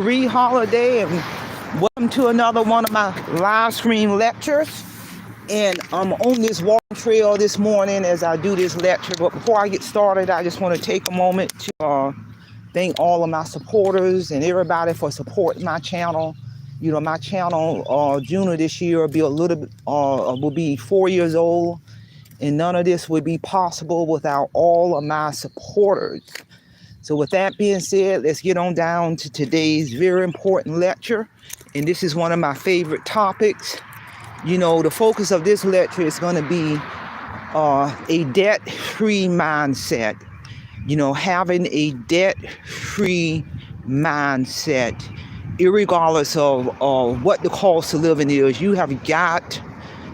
Marie Holiday, and welcome to another one of my live stream lectures. And I'm on this walking trail this morning as I do this lecture. But before I get started, I just want to take a moment to thank all of my supporters and everybody for supporting my channel. You know, my channel, June of this year, will be 4 years old, and none of this would be possible without all of my supporters. So with that being said, let's get on down to today's very important lecture. And this is one of my favorite topics. You know, the focus of this lecture is going to be a debt-free mindset. You know, having a debt-free mindset, irregardless of what the cost of living is. You have got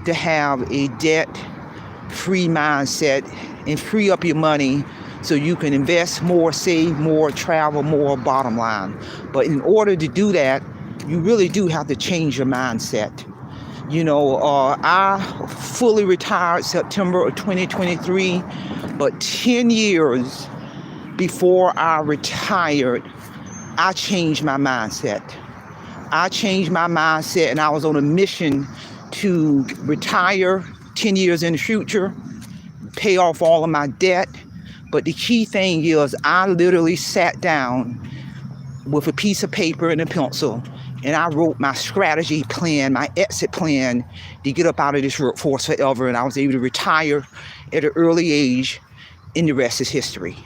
to have a debt-free mindset and free up your money so you can invest more, save more, travel more, bottom line. But in order to do that, you really do have to change your mindset. You know, I fully retired September of 2023, but 10 years before I retired, I changed my mindset. I changed my mindset, and I was on a mission to retire 10 years in the future, pay off all of my debt. But the key thing is I literally sat down with a piece of paper and a pencil, and I wrote my strategy plan, my exit plan to get up out of this workforce forever. And I was able to retire at an early age, and the rest is history.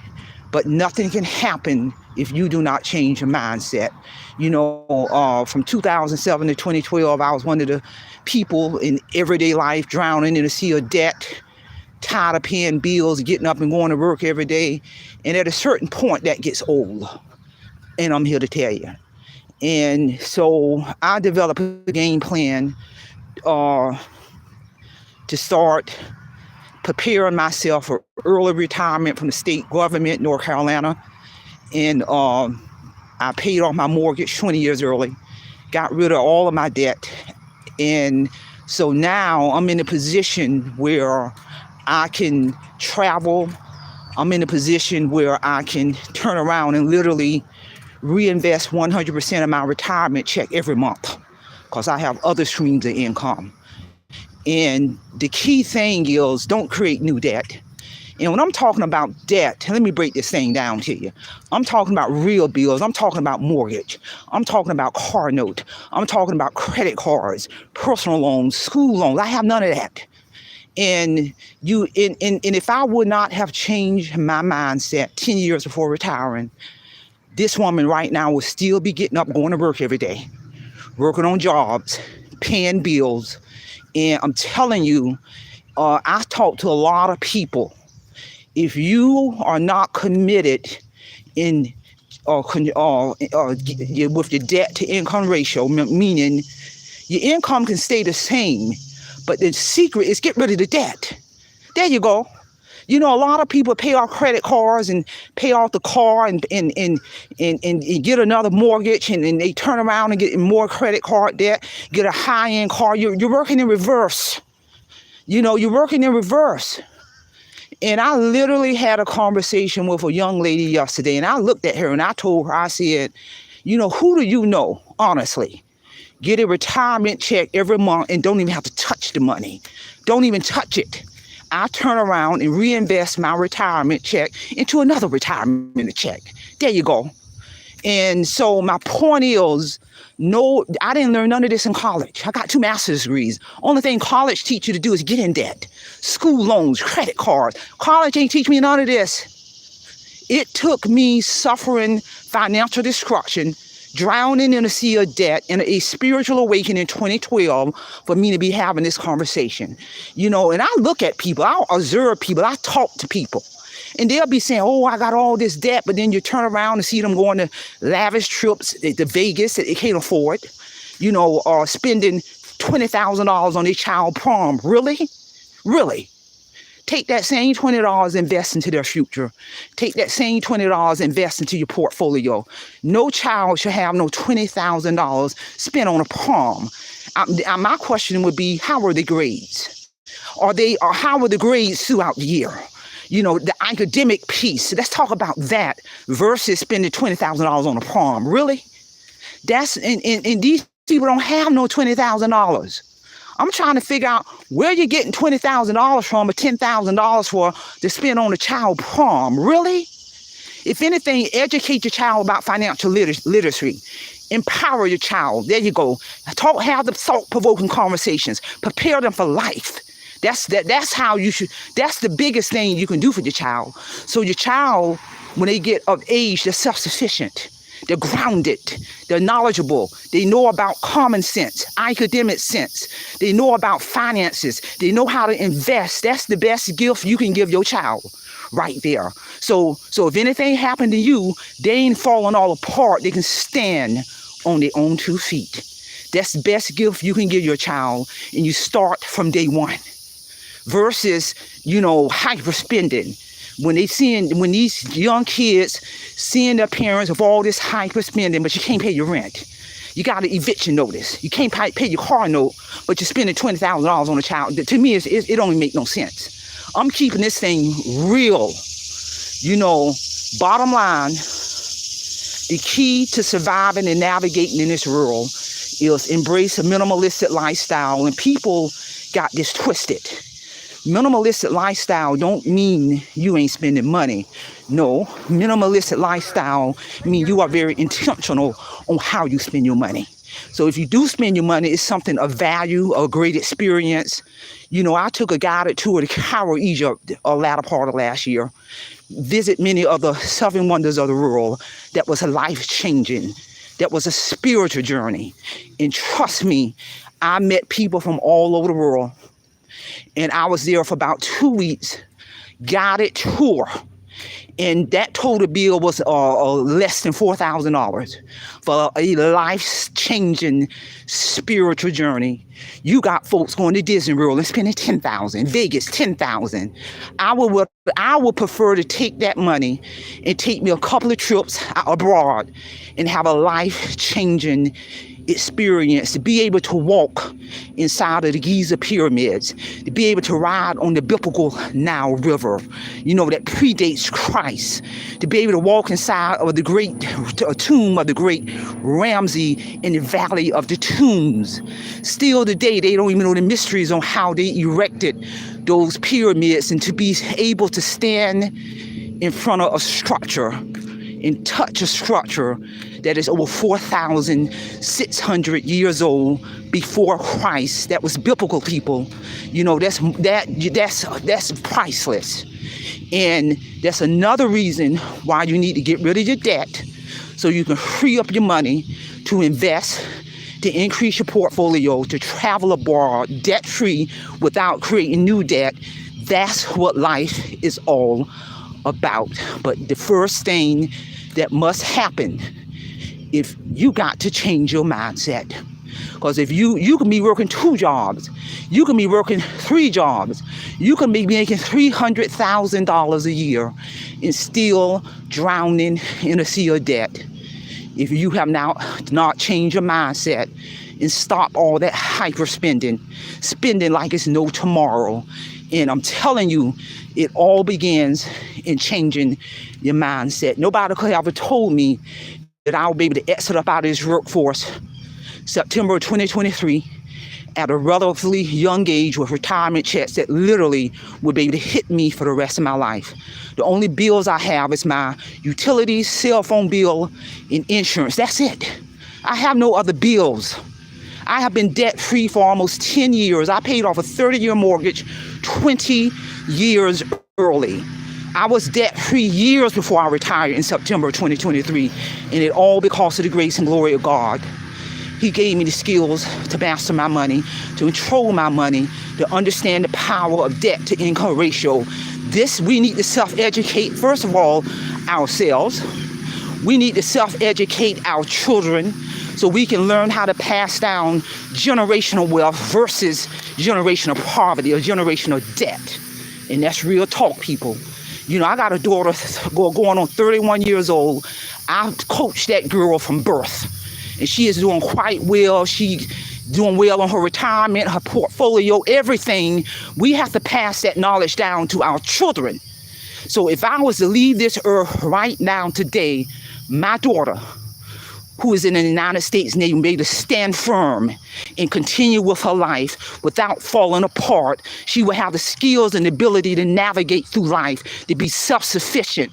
But nothing can happen if you do not change your mindset. You know, from 2007 to 2012, I was one of the people in everyday life drowning in a sea of debt, tired of paying bills, getting up and going to work every day. And at a certain point, that gets old. And I'm here to tell you. And so I developed a game plan to start preparing myself for early retirement from the state government, North Carolina. And I paid off my mortgage 20 years early, got rid of all of my debt. And so now I'm in a position where I can travel. I'm in a position where I can turn around and literally reinvest 100% of my retirement check every month because I have other streams of income. And the key thing is don't create new debt. And when I'm talking about debt, let me break this thing down to you. I'm talking about real bills. I'm talking about mortgage. I'm talking about car note. I'm talking about credit cards, personal loans, school loans. I have none of that. And if I would not have changed my mindset 10 years before retiring, this woman right now would still be getting up, going to work every day, working on jobs, paying bills. And I'm telling you, I talk to a lot of people. If you are not committed with your debt to income ratio, meaning your income can stay the same, but the secret is get rid of the debt. There you go. You know, a lot of people pay off credit cards and pay off the car and get another mortgage, and they turn around and get more credit card debt, get a high-end car. You're working in reverse. You know, you're working in reverse. And I literally had a conversation with a young lady yesterday, and I looked at her and I told her, I said, you know, who do you know, honestly, get a retirement check every month and don't even have to touch the money? Don't even touch it. I turn around and reinvest my retirement check into another retirement check. There you go. And so my point is, no, I didn't learn none of this in college. I got 2 master's degrees. Only thing college teach you to do is get in debt. School loans, credit cards. College ain't teach me none of this. It took me suffering financial destruction, drowning in a sea of debt, and a spiritual awakening in 2012 for me to be having this conversation. You know, and I look at people, I observe people, I talk to people, and they'll be saying, oh, I got all this debt, but then you turn around and see them going to lavish trips to Vegas that they can't afford, you know, or spending $20,000 on their child prom. Really? Really? Take that same $20, invest into their future. Take that same $20, invest into your portfolio. No child should have no $20,000 spent on a prom. My question would be, how are the grades? Or how are the grades throughout the year? You know, the academic piece. Let's talk about that versus spending $20,000 on a prom. Really? And these people don't have no $20,000. I'm trying to figure out where you're getting $20,000 from or $10,000 for to spend on a child prom. Really? If anything, educate your child about financial literacy. Empower your child. There you go. Have the thought-provoking conversations. Prepare them for life. That's how you should. That's the biggest thing you can do for your child. So your child, when they get of age, they're self-sufficient. They're grounded. They're knowledgeable. They know about common sense, academic sense. They know about finances. They know how to invest. That's the best gift you can give your child right there. So if anything happened to you, they ain't falling all apart. They can stand on their own 2 feet. That's the best gift you can give your child. And you start from day one versus, hyper spending. When these young kids seeing their parents of all this hyper spending, but you can't pay your rent. You got an eviction notice. You can't pay your car note, but you're spending $20,000 on a child. To me, it don't even make no sense. I'm keeping this thing real. Bottom line, the key to surviving and navigating in this world is embrace a minimalistic lifestyle. And people got this twisted. Minimalistic lifestyle don't mean you ain't spending money. No, minimalistic lifestyle mean you are very intentional on how you spend your money. So if you do spend your money, it's something of value, a great experience. I took a guided tour to Cairo, Egypt, a latter part of last year. Visit many of the 7 wonders of the world. That was a life-changing. That was a spiritual journey. And trust me, I met people from all over the world. And I was there for about 2 weeks, guided tour. And that total bill was less than $4,000 for a life-changing spiritual journey. You got folks going to Disney World and spending $10,000, Vegas $10,000. I would prefer to take that money and take me a couple of trips abroad and have a life-changing experience, to be able to walk inside of the Giza pyramids, to be able to ride on the biblical Nile River, that predates Christ, to be able to walk inside of the great tomb of the great Ramses in the Valley of the Tombs. Still today, they don't even know the mysteries on how they erected those pyramids, and to be able to stand in front of a structure and touch a structure that is over 4,600 years old before Christ. That was biblical, people. That's priceless. And that's another reason why you need to get rid of your debt, so you can free up your money to invest, to increase your portfolio, to travel abroad debt-free without creating new debt. That's what life is all about. But the first thing that must happen, if you got to change your mindset. Because if you can be working 2 jobs, you can be working 3 jobs, you can be making $300,000 a year and still drowning in a sea of debt. If you have now not changed your mindset and stop all that hyper spending like it's no tomorrow. And I'm telling you, it all begins in changing your mindset. Nobody could ever told me that I would be able to exit up out of this workforce September 2023 at a relatively young age with retirement checks that literally would be able to hit me for the rest of my life. The only bills I have is my utilities, cell phone bill, and insurance. That's it. I have no other bills. I have been debt-free for almost 10 years. I paid off a 30-year mortgage 20 years early. I was debt-free years before I retired in September 2023, and it all because of the grace and glory of God. He gave me the skills to master my money, to control my money, to understand the power of debt to income ratio. We need to self-educate, first of all, ourselves. We need to self-educate our children so we can learn how to pass down generational wealth versus generational poverty or generational debt. And that's real talk, people. I got a daughter going on 31 years old. I coached that girl from birth, and she is doing quite well. She's doing well on her retirement, her portfolio, everything. We have to pass that knowledge down to our children. So if I was to leave this earth right now today, my daughter who is in the United States Navy will be able to stand firm and continue with her life without falling apart. She will have the skills and ability to navigate through life, to be self-sufficient.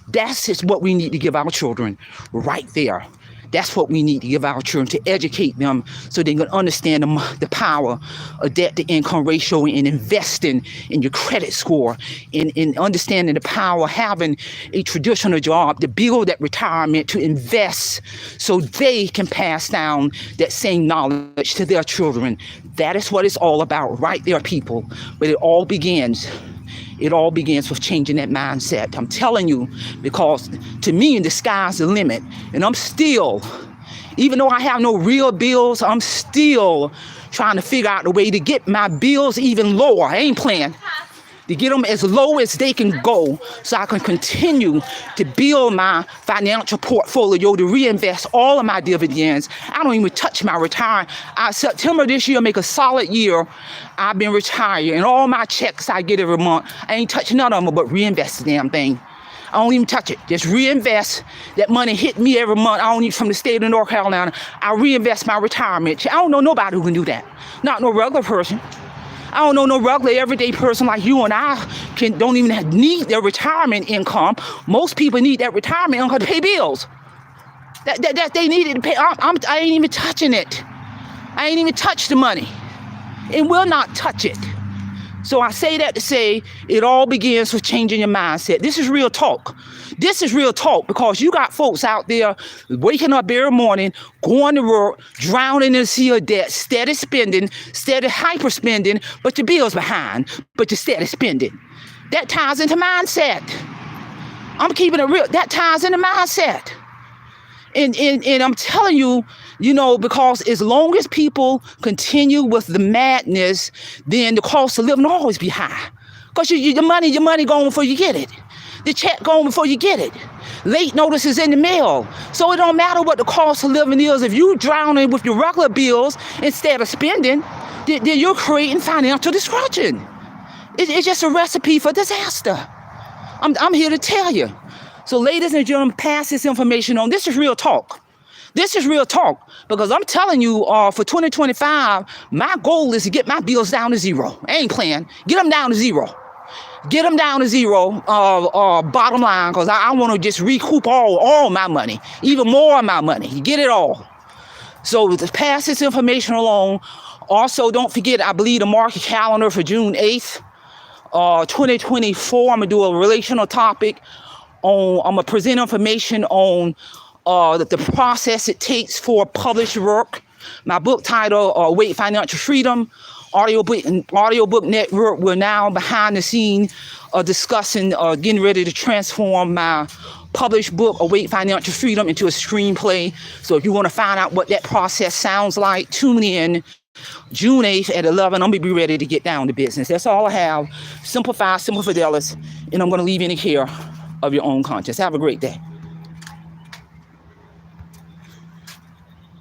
That's just what we need to give our children right there. That's what we need to give our children, to educate them so they can understand the power of debt to income ratio and investing in your credit score, in understanding the power of having a traditional job, to build that retirement, to invest so they can pass down that same knowledge to their children. That is what it's all about right there, people. But it all begins with changing that mindset. I'm telling you, because to me, the sky's the limit. And I'm still, even though I have no real bills, I'm still trying to figure out a way to get my bills even lower. I ain't playing. To get them as low as they can go so I can continue to build my financial portfolio, to reinvest all of my dividends. I don't even touch my retirement. September this year make a solid year. I've been retired, and all my checks I get every month, I ain't touching none of them but reinvest the damn thing. I don't even touch it. Just reinvest. That money hit me every month. I don't need from the state of North Carolina. I reinvest my retirement. I don't know nobody who can do that. Not no regular person. I don't know no regular everyday person like you and I don't even need their retirement income. Most people need that retirement income to pay bills. That they need it to pay. I ain't even touching it. I ain't even touched the money, and will not touch it. So I say that to say it all begins with changing your mindset. This is real talk. This is real talk, because you got folks out there waking up every morning, going to work, drowning in a sea of debt, steady spending, steady hyper spending, but your bill's behind, but you're steady spending. That ties into mindset. I'm keeping it real. That ties into mindset. And I'm telling you, because as long as people continue with the madness, then the cost of living will always be high. Because your money gone before you get it. The check gone before you get it. Late notice is in the mail. So it don't matter what the cost of living is. If you drowning with your regular bills instead of spending, then you're creating financial destruction. It's just a recipe for disaster. I'm here to tell you. So ladies and gentlemen, pass this information on. This is real talk. This is real talk, because I'm telling you, for 2025, my goal is to get my bills down to zero. I ain't playing. Get them down to zero. Get them down to zero, bottom line, because I want to just recoup all my money, even more of my money. Get it all. So to pass this information along. Also, don't forget, I believe the market calendar for June 8th, 2024, I'm going to do a relational topic. I'm going to present information on the process it takes for published work. My book title, Awake Financial Freedom. Audiobook Network, we're now behind the scene discussing, getting ready to transform my published book, Awake Financial Freedom, into a screenplay. So if you want to find out what that process sounds like, tune in June 8th at 11. I'm going to be ready to get down to business. That's all I have. Simplify, Simple Fidelis, and I'm going to leave you in the care of your own conscience. Have a great day.